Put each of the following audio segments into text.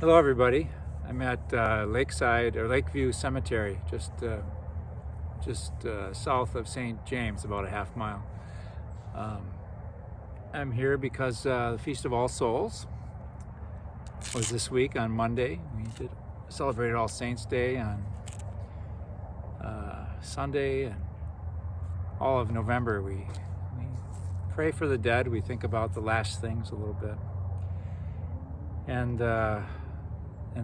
Hello, everybody. I'm at Lakeside or Lakeview Cemetery, just south of St. James, about a half mile. Um, I'm here because the Feast of All Souls was this week on Monday. We celebrated All Saints Day on Sunday, and all of November we pray for the dead. We think about the last things a little bit, and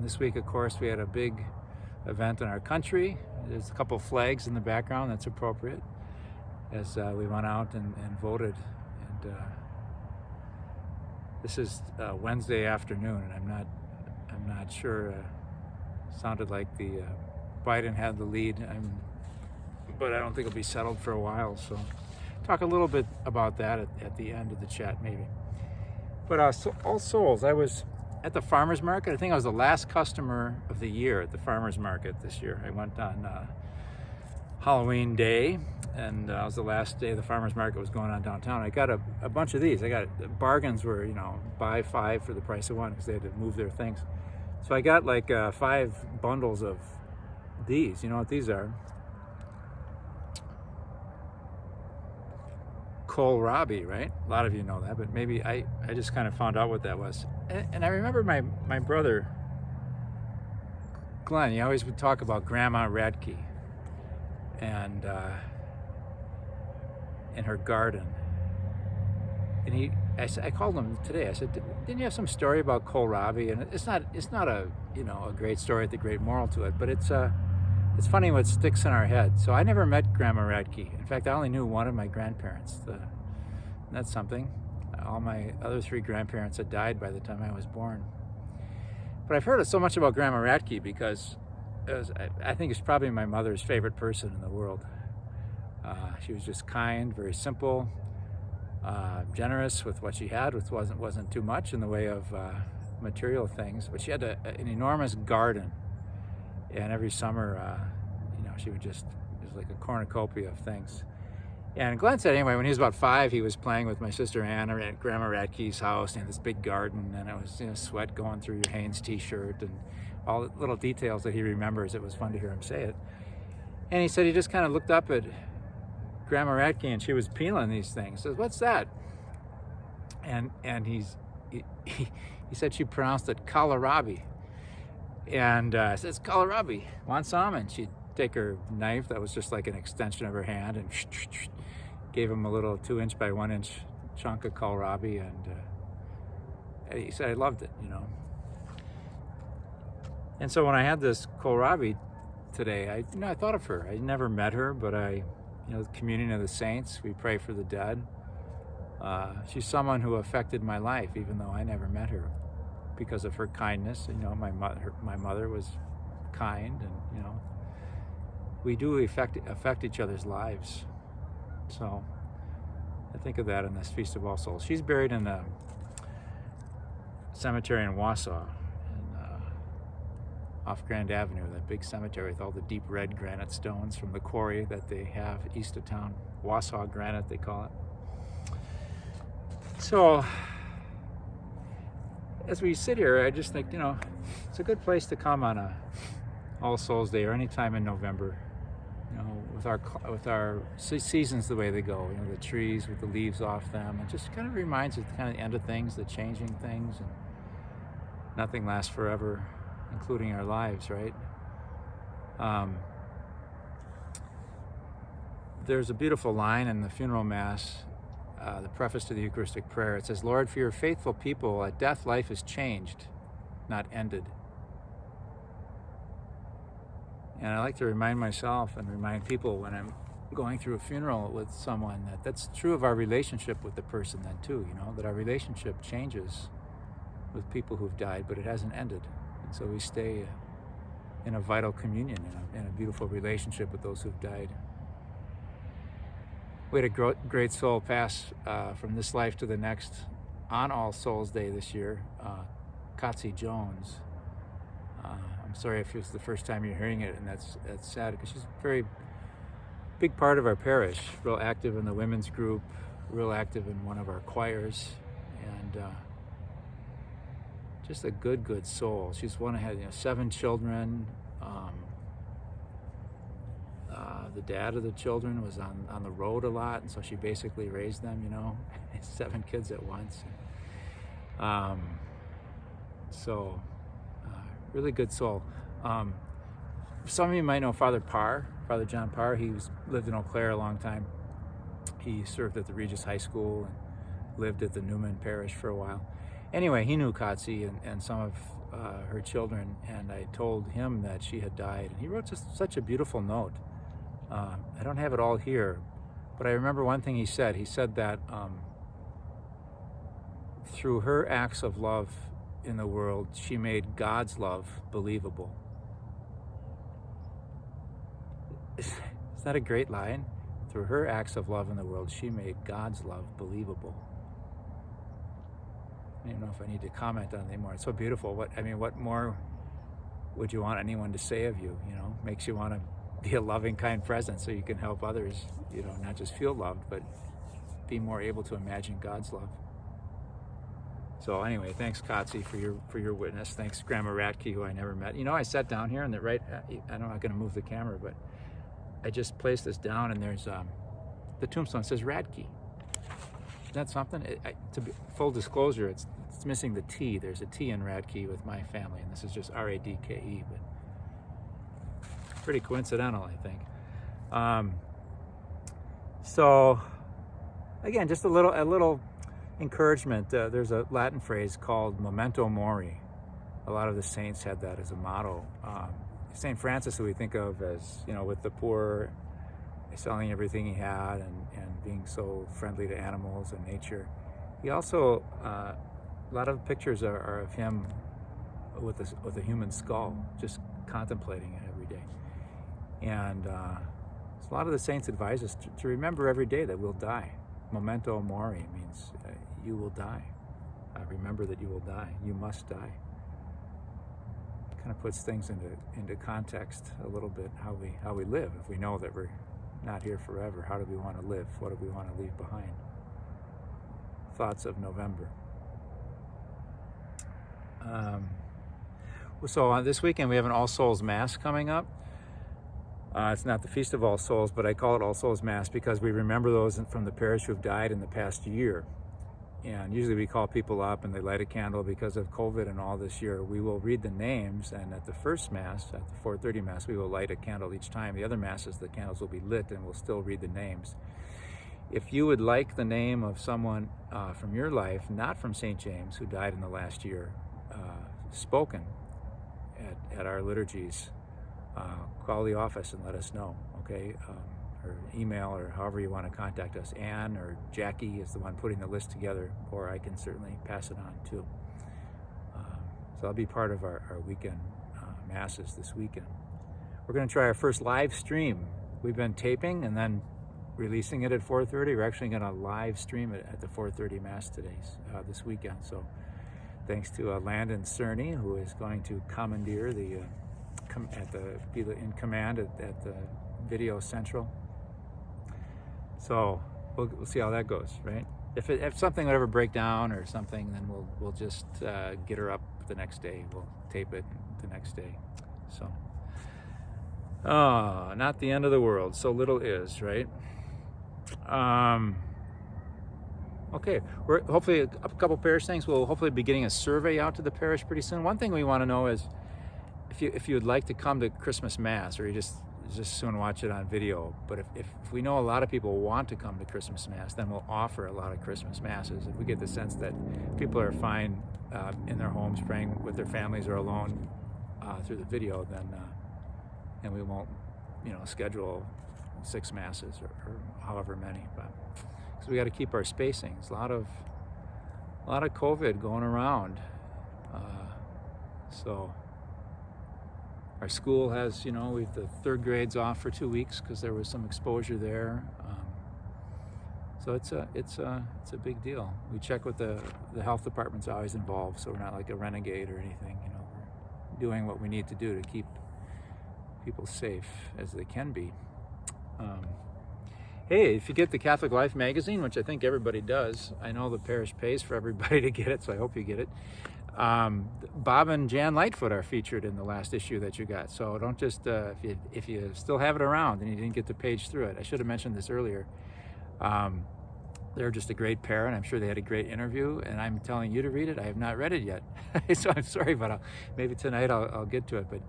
this week, of course, we had a big event in our country. There's a couple flags in the background. That's appropriate, as we went out and voted. And this is Wednesday afternoon, and I'm not sure. Sounded like the Biden had the lead, but I don't think it'll be settled for a while. So, talk a little bit about that at the end of the chat, maybe. But so All Souls, I was at the farmer's market. I think I was the last customer of the year at the farmer's market this year. I went on Halloween day, and it was the last day the farmer's market was going on downtown. I got a bunch of these. I got bargains were, buy 5 for the price of 1 because they had to move their things. So I got like 5 bundles of these. You know what these are? Kohlrabi, right? A lot of you know that, but maybe I just kind of found out what that was. And I remember my brother, Glenn, he always would talk about Grandma Radke and in her garden. And I called him today. I said, "Didn't you have some story about kohlrabi?" And it's not a a great story with a great moral to it, but it's funny what sticks in our head. So I never met Grandma Radke. In fact, I only knew one of my grandparents. That's something. All my other 3 grandparents had died by the time I was born. But I've heard so much about Grandma Radke because I think it's probably my mother's favorite person in the world. She was just kind, very simple, generous with what she had, which wasn't too much in the way of material things. But she had an enormous garden, and every summer, she would it was like a cornucopia of things. And Glenn said, anyway, when he was about 5, he was playing with my sister Anna at Grandma Radke's house in this big garden, and it was sweat going through your Hanes t-shirt and all the little details that he remembers. It was fun to hear him say it. And he said he just kind of looked up at Grandma Radke, and she was peeling these things. He says, "What's that?" And he said she pronounced it kohlrabi. And I said, "It's kohlrabi. Want some?" And she'd take her knife that was just like an extension of her hand and gave him a little 2-inch by 1-inch chunk of kohlrabi, and he said, "I loved it, And so when I had this kohlrabi today, I thought of her. I never met her, but the communion of the saints, we pray for the dead. She's someone who affected my life, even though I never met her, because of her kindness. My mother was kind, and we do affect each other's lives. So I think of that in this Feast of All Souls. She's buried in the cemetery in Wausau, off Grand Avenue, that big cemetery with all the deep red granite stones from the quarry that they have east of town. Wausau granite, they call it. So as we sit here, I just think, it's a good place to come on a All Souls Day or any time in November. With our seasons the way they go, the trees with the leaves off them, it just kind of reminds us kind of the end of things, the changing things, and nothing lasts forever, including our lives, right? There's a beautiful line in the funeral mass, the preface to the Eucharistic prayer. It says, "Lord, for your faithful people, at death life is changed, not ended." And I like to remind myself and remind people when I'm going through a funeral with someone that's true of our relationship with the person then too, that our relationship changes with people who've died, but it hasn't ended. And so we stay in a vital communion, in a beautiful relationship with those who've died. We had a great soul pass from this life to the next on All Souls Day this year, Katsi Jones. I'm sorry if it's the first time you're hearing it, and that's sad, because she's a very big part of our parish, real active in the women's group, real active in one of our choirs, and just a good soul. She's one who had 7 children. The dad of the children was on the road a lot, and so she basically raised them, 7 kids at once. So really good soul. Some of you might know Father John Parr. He lived in Eau Claire a long time. He served at the Regis High School and lived at the Newman Parish for a while. Anyway, he knew Katsi and some of her children, and I told him that she had died. And he wrote such a beautiful note. I don't have it all here, but I remember one thing he said. He said that through her acts of love in the world, she made God's love believable. Is that a great line? Through her acts of love in the world, she made God's love believable. I don't know if I need to comment on it anymore. It's so beautiful. What more would you want anyone to say of you? Makes you want to be a loving, kind presence so you can help others, not just feel loved, but be more able to imagine God's love. So anyway, thanks Katsi for your witness. Thanks Grandma Ratke, who I never met. I sat down here and I'm not going to move the camera, but I just placed this down, and there's the tombstone says Radke. Isn't that something? To be full disclosure, it's missing the T. There's a T in Radke with my family, and this is just Radke, but pretty coincidental, I think. So again, just a little encouragement. There's a Latin phrase called Momento Mori. A lot of the saints had that as a motto. St. Francis, who we think of as, with the poor, selling everything he had and being so friendly to animals and nature. He also, a lot of pictures are of him with a human skull, just contemplating it every day. And a lot of the saints advise us to remember every day that we'll die. Momento Mori means you will die. Remember that you will die. You must die. Kind of puts things into context a little bit, how we live. If we know that we're not here forever, how do we want to live? What do we want to leave behind? Thoughts of November. So this weekend we have an All Souls Mass coming up. It's not the Feast of All Souls, but I call it All Souls Mass because we remember those from the parish who've died in the past year. And usually we call people up and they light a candle. Because of COVID and all this year, we will read the names, and at the first Mass, at the 4:30 Mass, we will light a candle each time. The other Masses, the candles will be lit and we'll still read the names. If you would like the name of someone from your life, not from St. James, who died in the last year, spoken at our liturgies, call the office and let us know, okay? Or email, or however you want to contact us. Anne or Jackie is the one putting the list together, or I can certainly pass it on too. So that'll be part of our weekend Masses this weekend. We're going to try our first live stream. We've been taping and then releasing it at 4:30. We're actually going to live stream it at the 4:30 Mass today, this weekend. So thanks to Landon Cerny, who is going to commandeer be in command at the Video Central. So we'll see how that goes, right? If something would ever break down or something, then we'll just get her up the next day. We'll tape it the next day. So, not the end of the world. So little is, right? Okay, we're hopefully a couple parish things. We'll hopefully be getting a survey out to the parish pretty soon. One thing we want to know is if you would like to come to Christmas Mass, or you just soon watch it on video. But if we know a lot of people want to come to Christmas Mass, then we'll offer a lot of Christmas Masses. If we get the sense that people are fine in their homes praying with their families or alone through the video, then we won't schedule 6 Masses or however many. But because we got to keep our spacing. There's a lot of COVID going around. So our school has, we've the 3rd grades off for 2 weeks because there was some exposure there. So it's a big deal. We check with the health department's always involved, so we're not like a renegade or anything. We're doing what we need to do to keep people safe as they can be. Hey, if you get the Catholic Life magazine, which I think everybody does, I know the parish pays for everybody to get it, so I hope you get it. Bob and Jan Lightfoot are featured in the last issue that you got. So don't just if you still have it around and you didn't get to page through it. I should have mentioned this earlier. They're just a great pair, and I'm sure they had a great interview. And I'm telling you to read it. I have not read it yet, so I'm sorry, but maybe tonight I'll get to it. But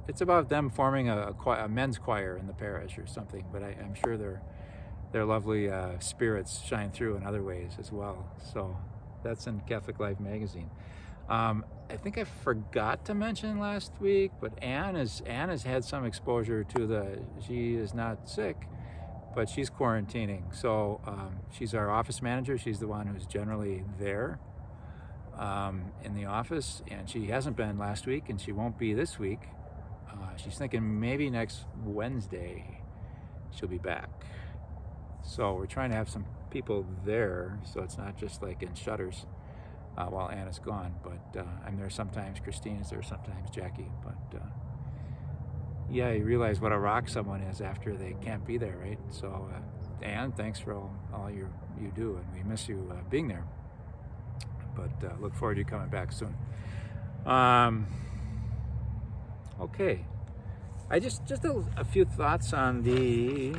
it's about them forming a men's choir in the parish or something. But I'm sure their lovely spirits shine through in other ways as well. So that's in Catholic Life magazine. I think I forgot to mention last week, but Anne has had some exposure to she is not sick, but she's quarantining. So she's our office manager. She's the one who's generally there in the office, and she hasn't been last week, and she won't be this week. She's thinking maybe next Wednesday she'll be back. So we're trying to have some people there, so it's not just like in shutters while Anna's gone. But I'm there sometimes, Christine's there sometimes, Jackie. But yeah, you realize what a rock someone is after they can't be there, right? So Anne, thanks for all you do, and we miss you being there. But look forward to you coming back soon. Okay, I just a few thoughts on the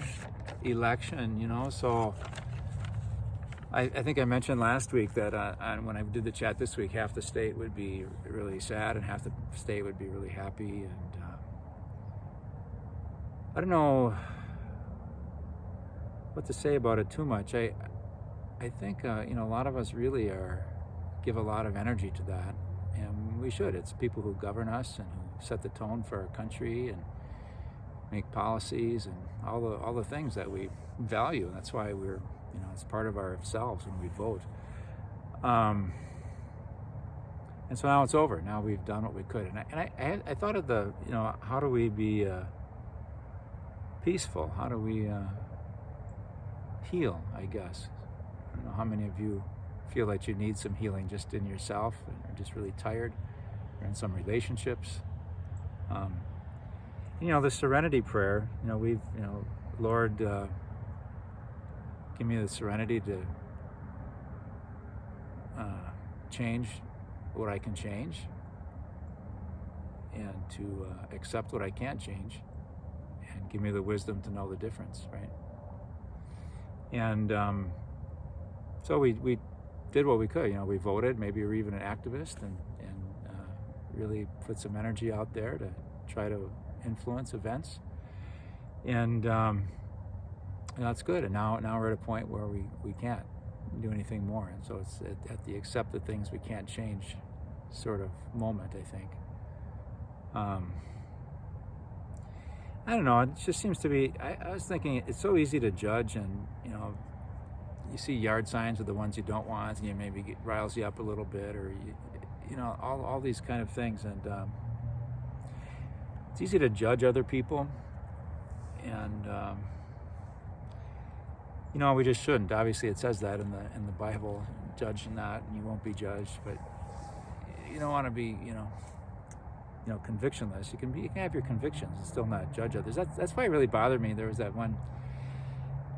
election, so I think I mentioned last week that when I did the chat this week, half the state would be really sad and half the state would be really happy. And I don't know what to say about it too much. I think a lot of us really give a lot of energy to that, and we should. It's people who govern us and who set the tone for our country and make policies and all the things that we value. And that's why we're it's part of ourselves when we vote. And so now it's over. Now we've done what we could. And I thought of how do we be peaceful? How do we heal, I guess? I don't know how many of you feel like you need some healing just in yourself, and are just really tired, or in some relationships. The serenity prayer, Lord, give me the serenity to change what I can change, and to accept what I can't change, and give me the wisdom to know the difference, right? And so we did what we could. We voted. Maybe we were even an activist, and really put some energy out there to try to influence events. And that's good. And now we're at a point where we can't do anything more. And so it's at the accept the things we can't change sort of moment, I think. I don't know. It just seems to be. I was thinking it's so easy to judge, and you see yard signs of the ones you don't want, and you maybe riles you up a little bit, or all these kind of things. And it's easy to judge other people, and we just shouldn't. Obviously, it says that in the Bible, judge not, and you won't be judged. But you don't want to be, convictionless. You can have your convictions and still not judge others. That's why it really bothered me. There was that one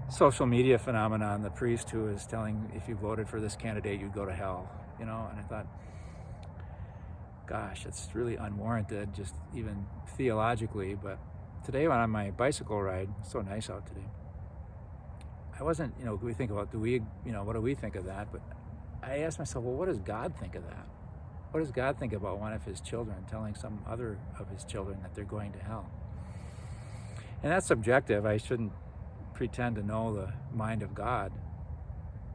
social media phenomenon, the priest who was telling if you voted for this candidate, you'd go to hell. And I thought, gosh, it's really unwarranted, just even theologically. But today, when on my bicycle ride, it's so nice out today, I wasn't, we think about, what do we think of that? But I asked myself, well, what does God think of that? What does God think about one of his children telling some other of his children that they're going to hell? And that's subjective. I shouldn't pretend to know the mind of God.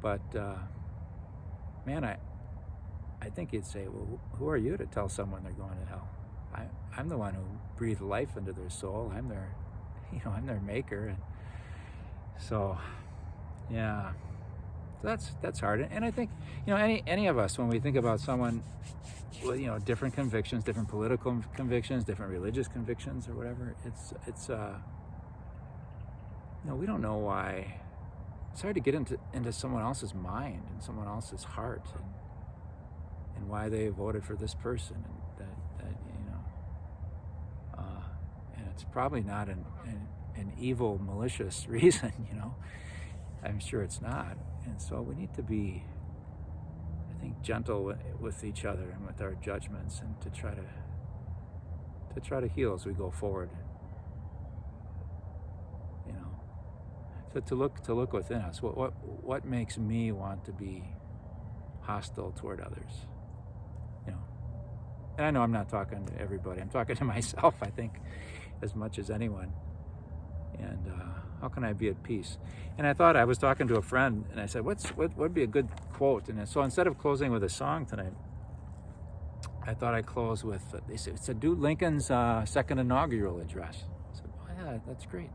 But, man, I think you'd say, well, who are you to tell someone they're going to hell? I'm the one who breathed life into their soul. I'm their maker. And so, yeah, that's hard. And I think, any of us, when we think about someone with, different convictions, different political convictions, different religious convictions or whatever, it's we don't know why. It's hard to get into someone else's mind and someone else's heart, and why they voted for this person, and that and it's probably not an evil, malicious reason. I'm sure it's not. And so we need to be, I think, gentle with each other and with our judgments, and to try to heal as we go forward. You know, so to look within us. What makes me want to be hostile toward others? You know, and I know I'm not talking to everybody. I'm talking to myself, I think, as much as anyone. And how can I be at peace? And I was talking to a friend, and I said, what would be a good quote? And so instead of closing with a song tonight, I thought I'd close with, they said, do Lincoln's second inaugural address. I said, oh, yeah, that's great.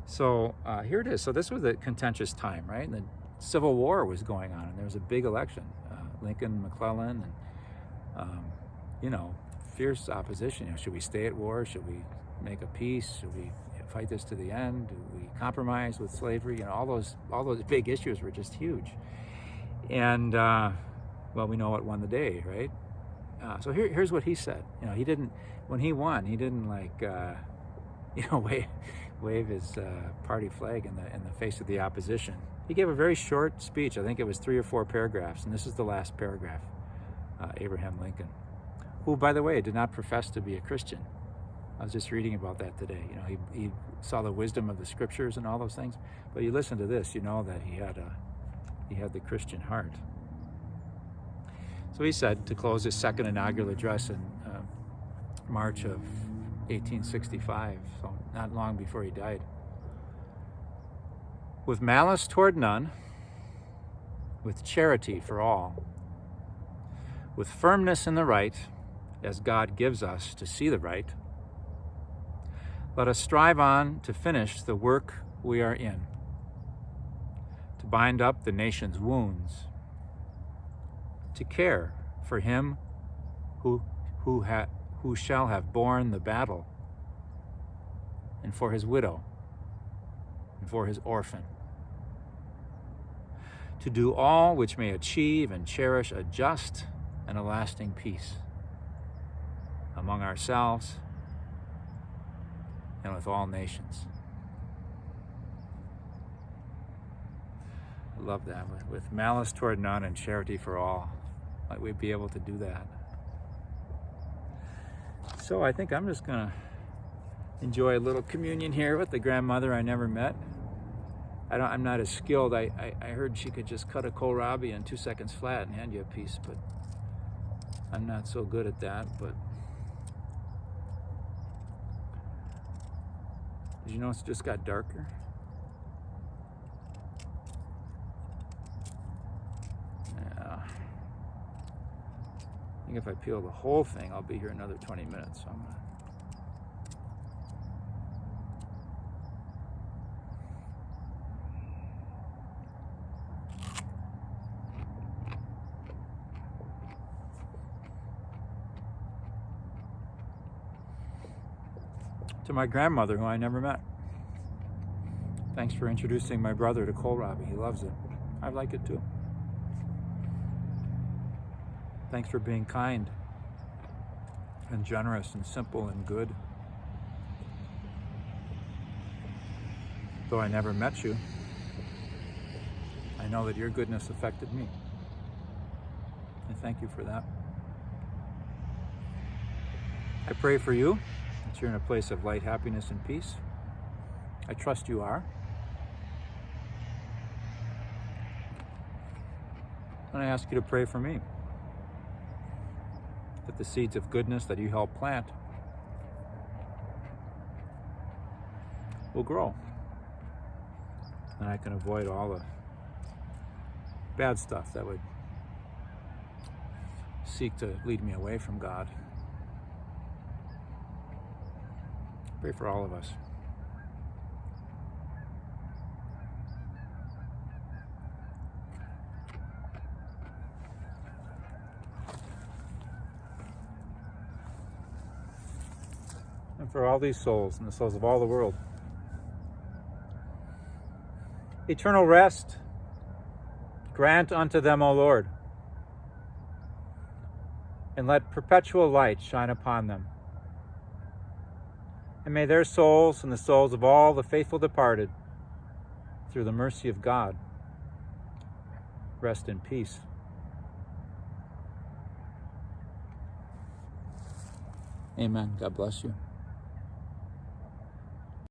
So here it is. So this was a contentious time, right? And the Civil War was going on, and there was a big election. Lincoln, McClellan, and, you know, fierce opposition. You know, should we stay at war? Should we make a peace? Should we fight this to the end? Do we compromise with slavery? You know, all those big issues were just huge. And well, we know what won the day, right? So here's what he said. You know, when he won, he didn't like you know, wave his party flag in the face of the opposition. He gave a very short speech. I think it was 3 or 4 paragraphs, and this is the last paragraph. Abraham Lincoln, who, by the way, did not profess to be a Christian. I was just reading about that today. You know, he saw the wisdom of the scriptures and all those things. But you listen to this, you know that he had the Christian heart. So he said, to close his second inaugural address in March of 1865, so not long before he died, with malice toward none, with charity for all, with firmness in the right, as God gives us to see the right, let us strive on to finish the work we are in, to bind up the nation's wounds, to care for him who shall have borne the battle, and for his widow, and for his orphan, to do all which may achieve and cherish a just and a lasting peace among ourselves and with all nations. I love that. With malice toward none and charity for all. Might we be able to do that? So I think I'm just going to enjoy a little communion here with the grandmother I never met. I'm not as skilled. I heard she could just cut a kohlrabi in 2 seconds flat and hand you a piece, but I'm not so good at that. But did you know it's just got darker? Yeah. I think if I peel the whole thing, I'll be here another 20 minutes. So I'm gonna... To my grandmother, who I never met. Thanks for introducing my brother to kohlrabi. He loves it. I like it too. Thanks for being kind and generous and simple and good. Though I never met you, I know that your goodness affected me. And thank you for that. I pray for you that you're in a place of light, happiness, and peace. I trust you are. And I ask you to pray for me, that the seeds of goodness that you help plant will grow, and I can avoid all the bad stuff that would seek to lead me away from God. Pray for all of us. And for all these souls and the souls of all the world. Eternal rest grant unto them, O Lord, and let perpetual light shine upon them. And may their souls and the souls of all the faithful departed, through the mercy of God, rest in peace. Amen. God bless you.